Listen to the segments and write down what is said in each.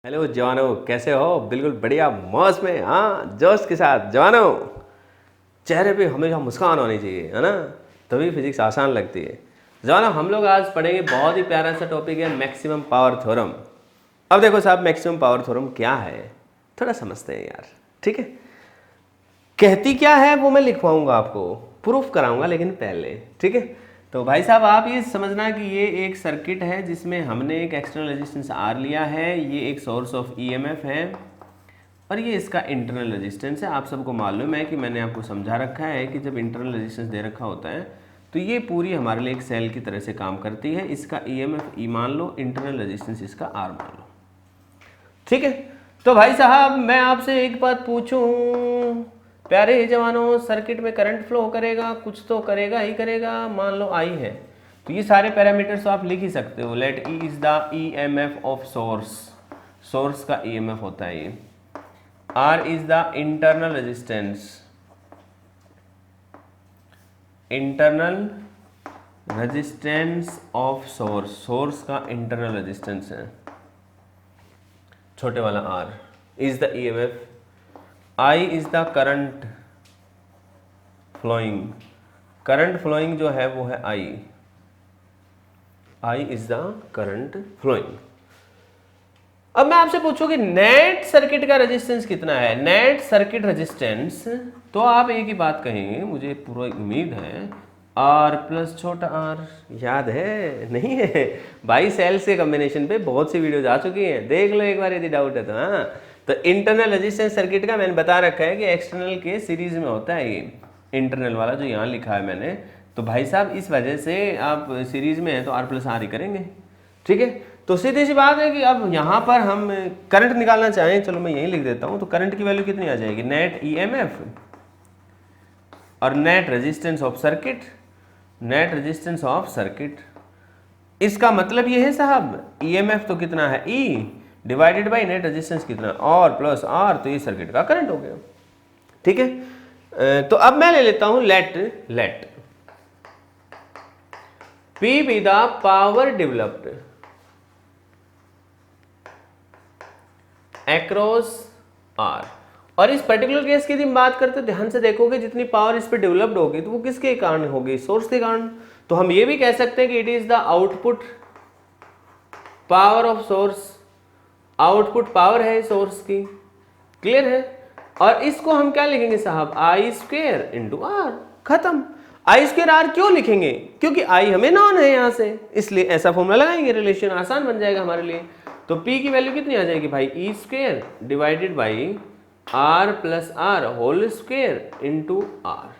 Hello जवानों, कैसे हो? बिल्कुल बढ़िया, मौज में, हाँ, जोश के साथ। जवानों, चेहरे पे हमेशा मुस्कान होनी चाहिए, है ना? तभी फिजिक्स आसान लगती है। जवानों, हम लोग आज पढ़ेंगे, बहुत ही प्यारा सा टॉपिक है, मैक्सिमम पावर थ्योरम। अब देखो साहब, मैक्सिमम पावर थ्योरम क्या है, थोड़ा समझते हैं यार। ठीक है, कहती क्या है वो मैं लिखवाऊंगा आपको, प्रूफ कराऊंगा, लेकिन पहले ठीक है। तो भाई साहब, आप ये समझना कि ये एक सर्किट है जिसमें हमने एक एक्सटर्नल रेजिस्टेंस आर लिया है, ये एक सोर्स ऑफ ईएमएफ है और ये इसका इंटरनल रेजिस्टेंस है। आप सबको मालूम है कि मैंने आपको समझा रखा है कि जब इंटरनल रेजिस्टेंस दे रखा होता है तो ये पूरी हमारे लिए एक सेल की तरह से काम करती है। इसका ईएमएफ ई मान लो, इंटरनल रेजिस्टेंस इसका आर मान लो। ठीक है, तो भाई साहब मैं आपसे एक बात पूछूं, प्यारे जवानों, सर्किट में करंट फ्लो करेगा, कुछ तो करेगा ही करेगा। मान लो आई है, तो ये सारे पैरामीटर्स तो आप लिख ही सकते हो। Let E is the EMF of source, source का ईएमएफ होता है ये। R is the internal resistance, internal resistance of source, source का इंटरनल रेजिस्टेंस है छोटे वाला R, is the EMF. I is the current flowing, current flowing जो है वो है I, I is the current flowing. अब मैं आपसे पूछूं कि नेट सर्किट का रेजिस्टेंस कितना है, नेट सर्किट रेजिस्टेंस, तो आप एक ही बात कहेंगे, मुझे पूरा उम्मीद है, आर प्लस छोटा आर। याद है नहीं है भाई? सेल्स के कॉम्बिनेशन पे बहुत सी वीडियोज आ चुकी हैं, देख लो एक बार यदि डाउट है तो। हाँ, तो इंटरनल रेजिस्टेंस सर्किट का मैंने बता रखा है कि एक्सटर्नल के सीरीज में होता है ये, इंटरनल वाला जो यहाँ लिखा है मैंने। तो भाई साहब इस वजह से आप सीरीज में है तो आर प्लस आर ही करेंगे। ठीक है, तो सीधी सी बात है कि अब यहाँ पर हम करंट निकालना चाहें, चलो मैं यही लिख देता हूँ। तो करंट की वैल्यू कितनी आ जाएगी, नेट ईएमएफ और net resistance of circuit, net resistance of circuit. इसका मतलब ये है साहब, ईएमएफ तो कितना है, E divided by net resistance कितना, और प्लस आर, तो ये सर्किट का करंट हो गया। ठीक है, तो अब मैं ले लेता हूं let P be the power developed across R. और इस पर्टिकुलर केस की यदि हम बात करते हैं, ध्यान से देखोगे, जितनी पावर इस पर डेवलप्ड होगी तो वो किसके कारण होगी, सोर्स के कारण। तो हम ये भी कह सकते हैं कि it is the output power of source, output power है सोर्स की। क्लियर है? और इसको हम क्या लिखेंगे साहब, आई स्क्वेयर इंटू आर, खत्म। आई स्क्वेयर आर क्यों लिखेंगे, क्योंकि आई हमें नॉन है यहां से, इसलिए ऐसा फॉर्मूला लगाएंगे, रिलेशन आसान बन जाएगा हमारे लिए। तो P की वैल्यू कितनी आ जाएगी भाई, E square divided by R plus R whole square into R.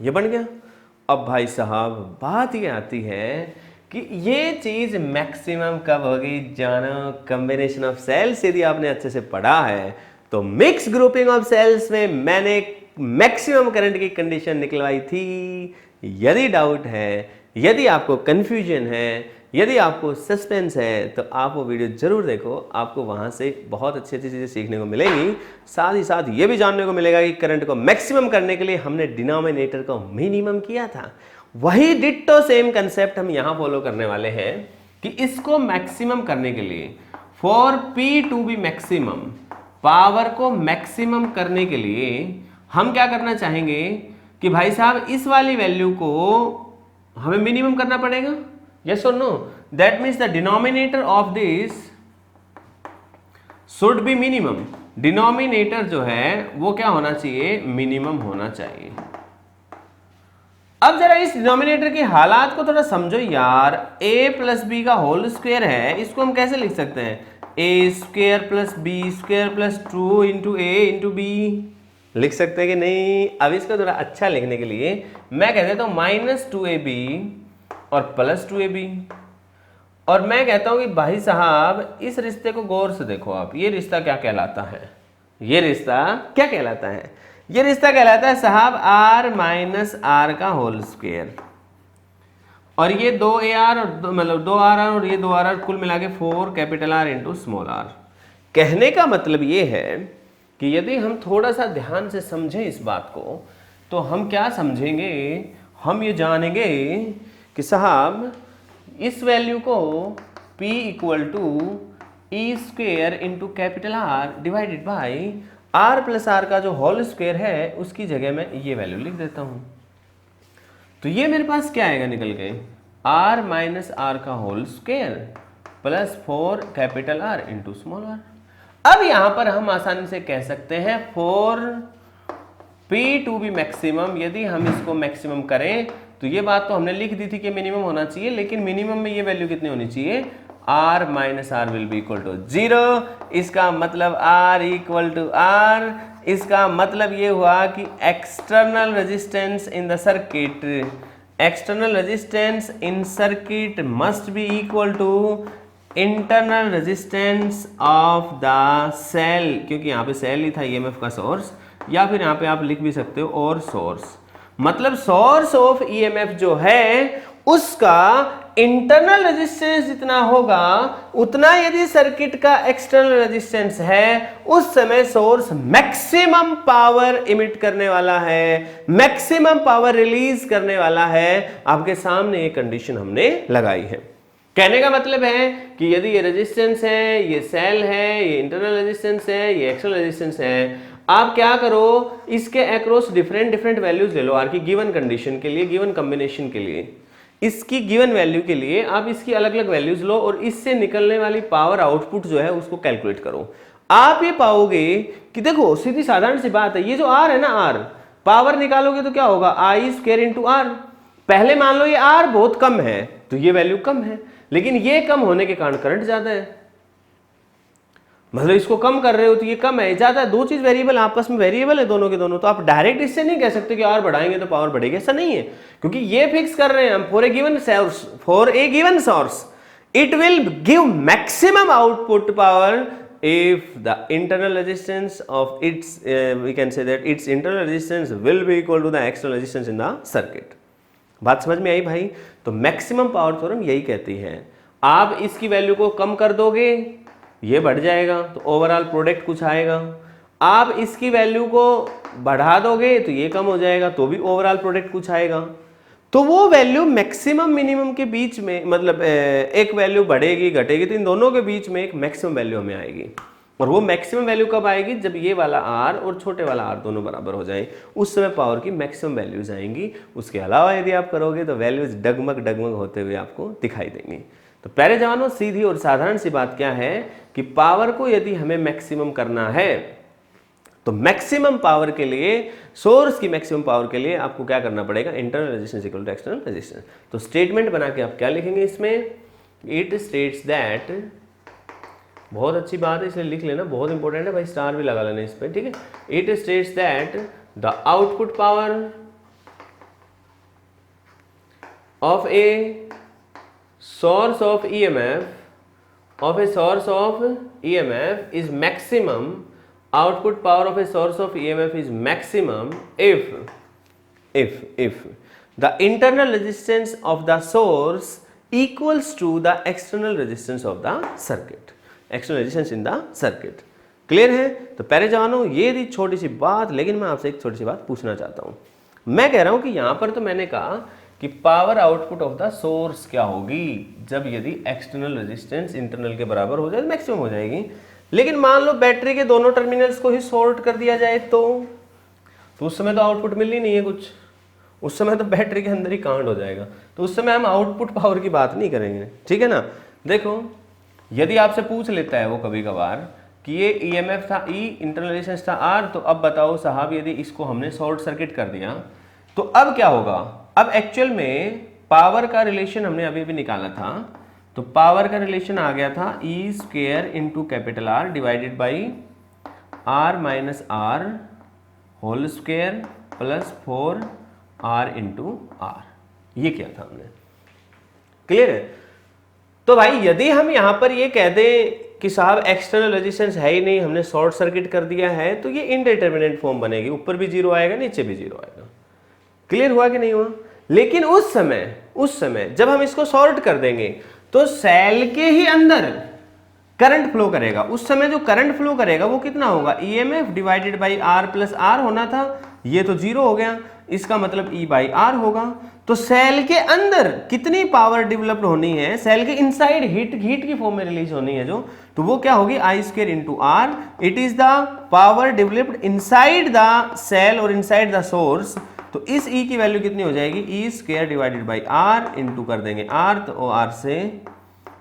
ये बन गया। अब भाई साहब बात ये आती है कि ये चीज मैक्सिमम कब होगी, जानो, कॉम्बिनेशन ऑफ सेल्स। यदि आपने अच्छे से पढ़ा है तो मिक्स ग्रुपिंग ऑफ सेल्स में मैंने मैक्सिमम करंट की कंडीशन निकलवाई थी। यदि डाउट है, यदि आपको कंफ्यूजन है, यदि आपको सस्पेंस है, तो आप वो वीडियो जरूर देखो, आपको वहां से बहुत अच्छी अच्छी चीजें सीखने को मिलेंगी। साथ ही साथ ये भी जानने को मिलेगा कि करंट को मैक्सिमम करने के लिए हमने डिनोमिनेटर को मिनिमम किया था। वही डिट्टो सेम कंसेप्ट हम यहां फॉलो करने वाले हैं कि इसको मैक्सिमम करने के लिए, for P to be maximum, power को मैक्सिमम करने के लिए हम क्या करना चाहेंगे कि भाई साहब इस वाली वैल्यू को हमें मिनिमम करना पड़ेगा। Yes or no? That means the denominator of this should be minimum. Denominator जो है वो क्या होना चाहिए, मिनिमम होना चाहिए। अब जरा इस डिनोमिनेटर के हालात को थोड़ा समझो यार। a प्लस बी का होल स्क्वायर है, इसको हम कैसे लिख सकते हैं, a square plus B square plus 2 into A into B, लिख सकते हैं कि नहीं? अब इसको थोड़ा अच्छा लिखने के लिए मैं कह देता हूं माइनस 2ab और प्लस 2ab। और मैं कहता हूं कि भाई साहब इस रिश्ते को गौर से देखो आप, ये रिश्ता क्या कहलाता है, ये रिश्ता क्या कहलाता है, ये रिश्ता कहलाता है साहब आर माइनस आर का होल स्क्वायर। और ये 2ar और मतलब 2r और ये 2r कुल मिला के 4 capital R into small r। कहने का मतलब ये है कि यदि हम थोड़ा सा ध्यान से समझें इस बात को, तो हम क्या समझेंगे, हम ये जानेंगे कि साहब इस वैल्यू को P equal to E square into capital R divided by R plus R का जो होल स्क्वेयर है उसकी जगह मैं ये वैल्यू लिख देता हूं। तो ये मेरे पास क्या आएगा निकल के, आर माइनस आर का whole square plus 4 capital R into small R. अब यहां पर हम आसानी से कह सकते हैं for P to be maximum, यदि हम इसको मैक्सिमम करें तो ये बात तो हमने लिख दी थी कि मिनिमम होना चाहिए, लेकिन मिनिमम में ये वैल्यू कितनी होनी चाहिए, r minus R will be equal to 0। इसका मतलब r इक्वल टू r, इसका मतलब ये हुआ कि external resistance in the circuit, external resistance in circuit must be equal to internal resistance of the cell, क्योंकि यहाँ पे सेल ही था ईएमएफ का सोर्स, या फिर यहाँ पे आप लिख भी सकते हो और सोर्स, मतलब सोर्स ऑफ ईएमएफ जो है उसका इंटरनल रेजिस्टेंस जितना होगा उतना यदि सर्किट का एक्सटर्नल रेजिस्टेंस है, उस समय सोर्स मैक्सिमम पावर इमिट करने वाला है, मैक्सिमम पावर रिलीज करने वाला है। आपके सामने ये कंडीशन हमने लगाई है। कहने का मतलब है कि यदि ये रेजिस्टेंस है, ये सेल है, ये इंटरनल रेजिस्टेंस है, ये एक्सटर्नल रेजिस्टेंस है, आप क्या करो, इसके अक्रॉस डिफरेंट वैल्यूज ले लो आर की गिवन कंडीशन के लिए, गिवन कॉम्बिनेशन के लिए, इसकी गिवन वैल्यू के लिए आप इसकी अलग अलग वैल्यूज लो और इससे निकलने वाली पावर आउटपुट जो है उसको कैलकुलेट करो। आप ये पाओगे कि देखो सीधी साधारण सी बात है, ये जो आर है ना, आर पावर निकालोगे तो क्या होगा, आई स्क्वायर इंटू आर। पहले मान लो ये आर बहुत कम है तो ये वैल्यू कम है, लेकिन ये कम होने के कारण करंट ज्यादा है, मतलब इसको कम कर रहे हो तो ये कम है, ज्यादा है। दो चीज वेरिएबल आपस में वेरिएबल है दोनों के दोनों, तो आप डायरेक्ट इससे नहीं कह सकते कि आर बढ़ाएंगे तो पावर बढ़ेगी, ऐसा नहीं है, क्योंकि ये फिक्स कर रहे हैं हम for a given source it will give maximum output power if the internal resistance of its we can say that its internal resistance will be equal to the external resistance in the circuit। बात समझ में आई भाई? तो maximum power theorem यही कहती है, आप इसकी वैल्यू को कम कर दोगे ये बढ़ जाएगा तो ओवरऑल प्रोडक्ट कुछ आएगा, आप इसकी वैल्यू को बढ़ा दोगे तो ये कम हो जाएगा तो भी ओवरऑल प्रोडक्ट कुछ आएगा। तो वो वैल्यू मैक्सिमम मिनिमम के बीच में, मतलब एक वैल्यू बढ़ेगी घटेगी तो इन दोनों के बीच में एक मैक्सिमम वैल्यू हमें आएगी, और वो मैक्सिमम वैल्यू कब आएगी, जब ये वाला आर और छोटे वाला आर दोनों बराबर हो जाए, उस समय पावर की मैक्सिमम वैल्यूज आएंगी। उसके अलावा यदि आप करोगे तो वैल्यूज डगमग होते हुए आपको दिखाई देंगी। तो प्यारे जवानों, सीधी और साधारण सी बात क्या है कि पावर को यदि हमें मैक्सिमम करना है तो मैक्सिमम पावर के लिए, सोर्स की मैक्सिमम पावर के लिए आपको क्या करना पड़ेगा, internal resistance equal to external resistance. तो स्टेटमेंट बना के आप क्या लिखेंगे इसमें, इट स्टेट्स दैट, बहुत अच्छी बात है इसलिए लिख लेना, बहुत इंपॉर्टेंट है भाई, स्टार भी लगा लेना इस पर, ठीक है। It states that the output power of A source of EMF is maximum, output power of a source of EMF is maximum if the internal resistance of the source equals to the external resistance of the circuit, external resistance in the circuit। Clear है? तो प्यारे जवानों, ये थी छोटी सी बात, लेकिन मैं आपसे एक छोटी सी बात पूछना चाहता हूँ। मैं कह रहा हूँ कि यहाँ पर तो मैंने कहा कि power output of the source क्या होगी, जब यदि एक्सटर्नल रेजिस्टेंस इंटरनल के बराबर हो जाए तो मैक्सिमम हो जाएगी। लेकिन मान लो बैटरी के दोनों टर्मिनल्स को ही शॉर्ट कर दिया जाए तो उस समय तो आउटपुट मिल ही नहीं है कुछ, उस समय तो बैटरी के अंदर ही कांड हो जाएगा, तो उस समय हम आउटपुट पावर की बात नहीं करेंगे, ठीक है ना। देखो, यदि आपसे पूछ लेता है वो कभी कभार कि ये ईएमएफ था ई, इंटरनल रेजिस्टेंस था आर, तो अब बताओ साहब यदि इसको हमने शॉर्ट सर्किट कर दिया तो अब क्या होगा। अब एक्चुअल में पावर का रिलेशन हमने अभी भी निकाला था, तो पावर का रिलेशन आ गया था E square into capital R divided by R minus R whole square plus 4 R into R, ये क्या था हमने, क्लियर है। तो भाई यदि हम यहां पर ये कह दें कि साहब एक्सटर्नल रेजिस्टेंस है ही नहीं, हमने शॉर्ट सर्किट कर दिया है, तो ये इनडिटरमिनेट फॉर्म बनेगी, ऊपर भी जीरो आएगा नीचे भी जीरो आएगा। क्लियर हुआ कि नहीं हुआ? लेकिन उस समय जब हम इसको शॉर्ट कर देंगे तो सेल के ही अंदर करंट फ्लो करेगा, उस समय जो करंट फ्लो करेगा वो कितना होगा, EMF divided by R plus R होना था, ये तो जीरो हो गया। इसका मतलब E बाई आर होगा। तो सेल के अंदर कितनी पावर डेवलप्ड होनी है, सेल के इनसाइड हीट की फॉर्म में रिलीज होनी है जो, तो वो क्या होगी I square into R. It is the power developed inside the cell और इनसाइड द सोर्स। तो इस E की वैल्यू कितनी हो जाएगी, E square divided by R into कर देंगे आर, तो आर से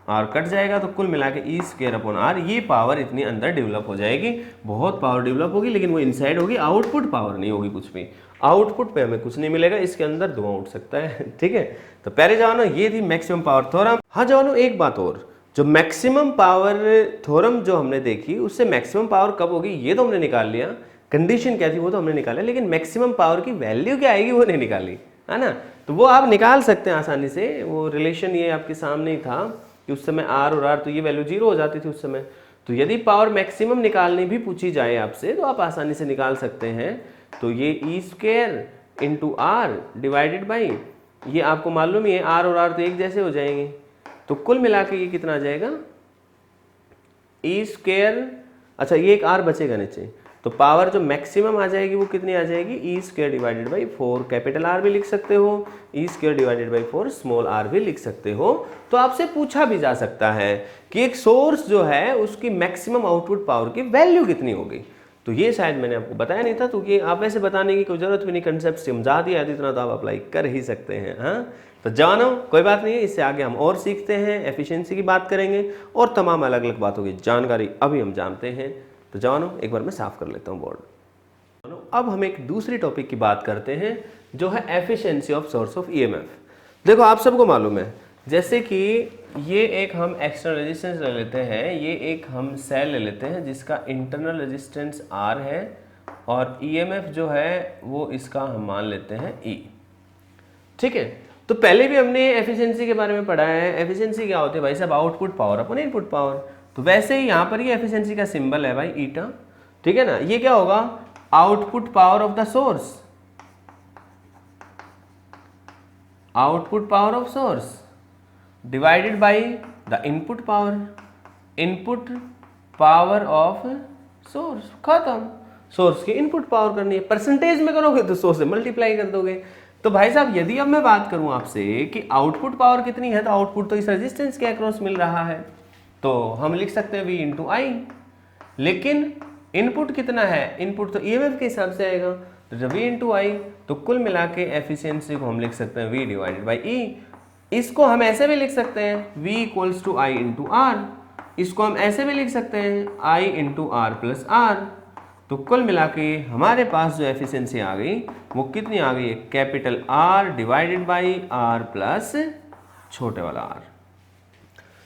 आर कट जाएगा, तो कुल मिला के ई स्क्वायर अपॉन आर, ये पावर इतनी अंदर डेवलप हो जाएगी। बहुत पावर डेवलप होगी, लेकिन वो इनसाइड होगी, आउटपुट पावर नहीं होगी कुछ भी। आउटपुट पे हमें कुछ नहीं मिलेगा, इसके अंदर धुआं उठ सकता है। ठीक है, तो पहले जवानों ये थी मैक्सिमम पावर थ्योरम। हाँ जवानों एक बात और, जो मैक्सिमम पावर थ्योरम जो हमने देखी, उससे मैक्सिमम पावर कब होगी ये तो हमने निकाल लिया, कंडीशन क्या थी वो तो हमने निकाला, लेकिन मैक्सिमम पावर की वैल्यू क्या आएगी वो नहीं निकाली, है ना। तो वो आप निकाल सकते हैं आसानी से, वो रिलेशन ये आपके सामने ही था कि उस समय आर और आर, तो ये वैल्यू 0 हो जाती थी उस समय। तो यदि पावर मैक्सिमम निकालनी भी पूछी जाए आपसे तो आप आसानी से निकाल सकते हैं। तो ये E square into R divided by, ये आपको मालूम ही है आर और आर तो एक जैसे हो जाएंगे, तो कुल मिला के ये कितना आ जाएगा, ई स्क्वायर, अच्छा ये एक आर बचेगा नीचे, तो पावर जो मैक्सिमम आ जाएगी वो कितनी आ जाएगी, E square divided by 4, capital R भी लिख सकते हो, E square divided by 4 small R भी लिख सकते हो। तो आपसे पूछा भी जा सकता है कि एक सोर्स जो है उसकी मैक्सिमम आउटपुट पावर की वैल्यू कितनी होगी। तो ये शायद मैंने आपको बताया नहीं था, तो ये आप वैसे बताने की कोई जरूरत भी नहीं, कंसेप्ट समझा दिया है, इतना तो आप अप्लाई कर ही सकते हैं। हाँ तो जानो कोई बात नहीं है, इससे आगे हम और सीखते हैं, एफिशिएंसी की बात करेंगे और तमाम अलग अलग बातों की जानकारी अभी हम जानते हैं। तो जवानों एक बार मैं साफ कर लेता हूँ बोर्ड। अब हम एक दूसरी टॉपिक की बात करते हैं जो है efficiency of source of EMF. देखो आप सबको मालूम है, जैसे कि ये एक हम एक्सटर्नल रेजिस्टेंस ले लेते हैं, ये एक हम सेल ले लेते हैं जिसका इंटरनल रेजिस्टेंस R है और ईएमएफ जो है वो इसका हम मान लेते हैं E। ठीक है, तो पहले भी हमने एफिशिएंसी के बारे में पढ़ा है। एफिशिएंसी क्या होती है भाई साहब, आउटपुट पावर अपन इनपुट पावर। तो वैसे ही यहाँ पर ये एफिशिएंसी का सिंबल है भाई ईटा, ठीक है ना। ये क्या होगा, output power of the source, output power of source divided by the input power, input power of source, खत्म। सोर्स की इनपुट पावर करनी है, परसेंटेज में करोगे तो सोर्स से मल्टीप्लाई कर दोगे। तो भाई साहब यदि अब मैं बात करूं आपसे कि आउटपुट पावर कितनी है, तो आउटपुट तो इस रेजिस्टेंस के अक्रॉस मिल रहा है, तो हम लिख सकते हैं V इंटू आई। लेकिन इनपुट कितना है, इनपुट तो ईएमएफ के हिसाब से आएगा, तो जब V इंटू आई, तो कुल मिला के एफिशिएंसी को हम लिख सकते हैं V डिवाइडेड बाई E। इसको हम ऐसे भी लिख सकते हैं V equals to I into R, इसको हम ऐसे भी लिख सकते हैं I into R plus R. तो कुल मिला के हमारे पास जो एफिशिएंसी आ गई वो कितनी आ गई है, capital R divided by R plus छोटे वाला r।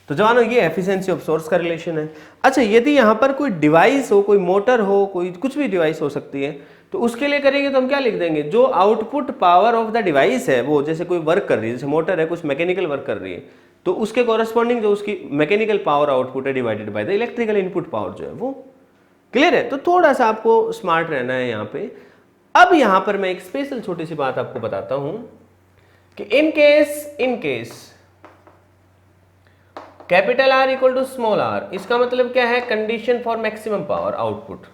तो जवानों ये एफिशिएंसी ऑफ सोर्स का रिलेशन है। अच्छा यदि यहाँ पर कोई डिवाइस हो, कोई मोटर हो, कोई कुछ भी डिवाइस हो सकती है, तो उसके लिए करेंगे तो हम क्या लिख देंगे, जो output power of the device है, वो जैसे कोई वर्क कर रही है, जैसे मोटर है कुछ मैकेनिकल वर्क कर रही है, तो उसके कॉरेस्पॉन्डिंग जो उसकी मैकेनिकल पावर आउटपुट है divided by the electrical input power जो है वो। क्लियर है, तो थोड़ा सा आपको स्मार्ट रहना है यहाँ पे। अब यहाँ पर मैं एक स्पेशल छोटी सी बात आपको बताता हूं कि in case capital R equal to small r, इसका मतलब क्या है, condition for maximum power output,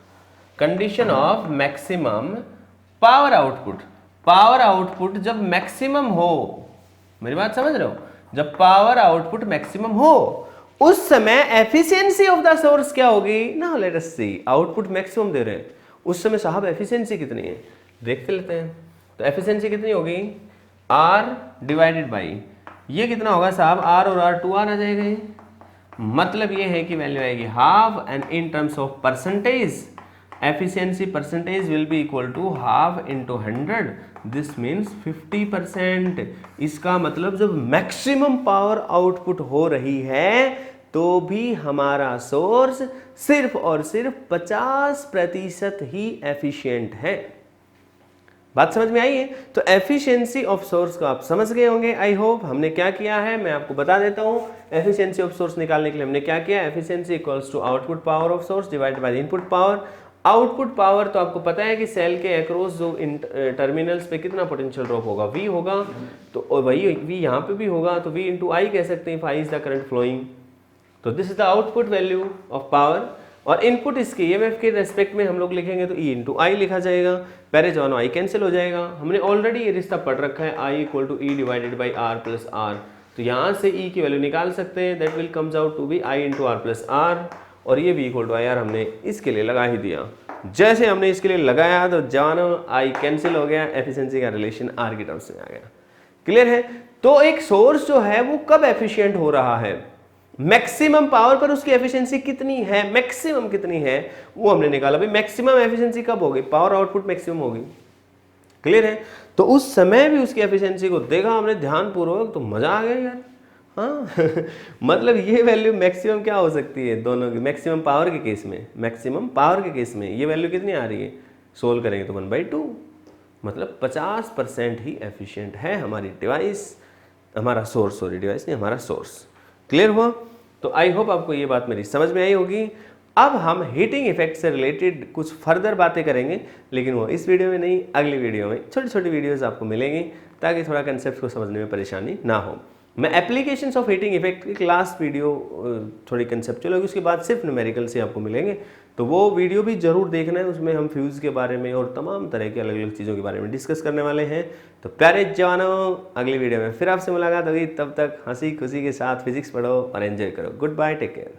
condition of maximum power output. Power output जब मैक्सिमम हो, मेरी बात समझ रहे हो, जब पावर आउटपुट मैक्सिमम हो उस समय एफिशिएंसी ऑफ द सोर्स क्या होगी ना, लेट अस सी। आउटपुट मैक्सिमम दे रहे हैं उस समय साहब एफिशिएंसी कितनी है देख लेते हैं। तो एफिशिएंसी कितनी होगी, R डिवाइडेड बाई ये कितना होगा साहब, R और R 2R आ जाएगा। मतलब ये है कि वैल्यू आएगी half, and in terms of percentage efficiency percentage will be equal to half into 100, this means 50%। इसका मतलब जब मैक्सिमम पावर आउटपुट हो रही है तो भी हमारा सोर्स सिर्फ और सिर्फ 50% ही एफिशिएंट है। बात समझ में आई है। तो एफिशिएंसी ऑफ सोर्स को आप समझ गए होंगे आई होप। हमने क्या किया है मैं आपको बता देता हूं। एफिशिएंसी ऑफ सोर्स निकालने के लिए हमने क्या किया, efficiency equals to output power of source divided by input power. Output power तो आपको पता है कि सेल के अक्रॉस जो टर्मिनल्स पे कितना पोटेंशियल ड्रॉप होगा, V होगा, तो वही V यहाँ पे भी होगा, तो V इंटू आई कह सकते हैं, I is the current flowing. तो this is the output value of power. और इनपुट इसके ईएमएफ के रेस्पेक्ट में हम लोग लिखेंगे तो ई इंटू आई लिखा जाएगा, पहले जवानो आई कैंसिल हो जाएगा। हमने ऑलरेडी ये रिश्ता पढ़ रखा है, I equal to E divided by R plus R, तो यहाँ से ई की वैल्यू निकाल सकते हैं, that will comes out to be I into R plus R, और ये भी इक्वल टू आई आर हमने इसके लिए लगा ही दिया। जैसे हमने इसके लिए लगाया तो जवानो आई कैंसिल हो गया, एफिशिएंसी का रिलेशन आर की टर्म्स में आ गया। क्लियर है? तो एक सोर्स जो है वो कब एफिशिएंट हो रहा है, मैक्सिमम पावर पर उसकी एफिशिएंसी कितनी है, मैक्सिमम कितनी है, वो हमने निकाला। भाई मैक्सिमम एफिशिएंसी कब होगी, पावर आउटपुट मैक्सिमम होगी। क्लियर है? तो उस समय भी उसकी एफिशिएंसी को देखा हमने ध्यानपूर्वक, तो मजा आ गया यार। हाँ मतलब ये वैल्यू मैक्सिमम क्या हो सकती है दोनों की, मैक्सिमम पावर के केस में, मैक्सिमम पावर के केस में ये वैल्यू कितनी आ रही है, सोल्व करेंगे तो 1/2, मतलब 50% ही एफिशिएंट है हमारी डिवाइस, हमारा सोर्स, सॉरी डिवाइस नहीं, हमारा सोर्स। क्लियर हुआ? तो आई होप आपको ये बात मेरी समझ में आई होगी। अब हम हीटिंग इफेक्ट से रिलेटेड कुछ फर्दर बातें करेंगे, लेकिन वो इस वीडियो में नहीं, अगली वीडियो में छोटी छोटी वीडियोस आपको मिलेंगी, ताकि थोड़ा कंसेप्ट को समझने में परेशानी ना हो। मैं एप्लीकेशंस ऑफ हीटिंग इफेक्ट की लास्ट वीडियो थोड़ी कंसेप्चुअल होगी, उसके बाद सिर्फ न्यूमेरिकल से आपको मिलेंगे, तो वो वीडियो भी जरूर देखना है। उसमें हम फ्यूज़ के बारे में और तमाम तरह के अलग अलग चीज़ों के बारे में डिस्कस करने वाले हैं। तो प्यारे जवानों, अगली वीडियो में फिर आपसे मुलाकात होगी, तब तक हंसी खुशी के साथ फिजिक्स पढ़ो और एंजॉय करो। Goodbye, take care.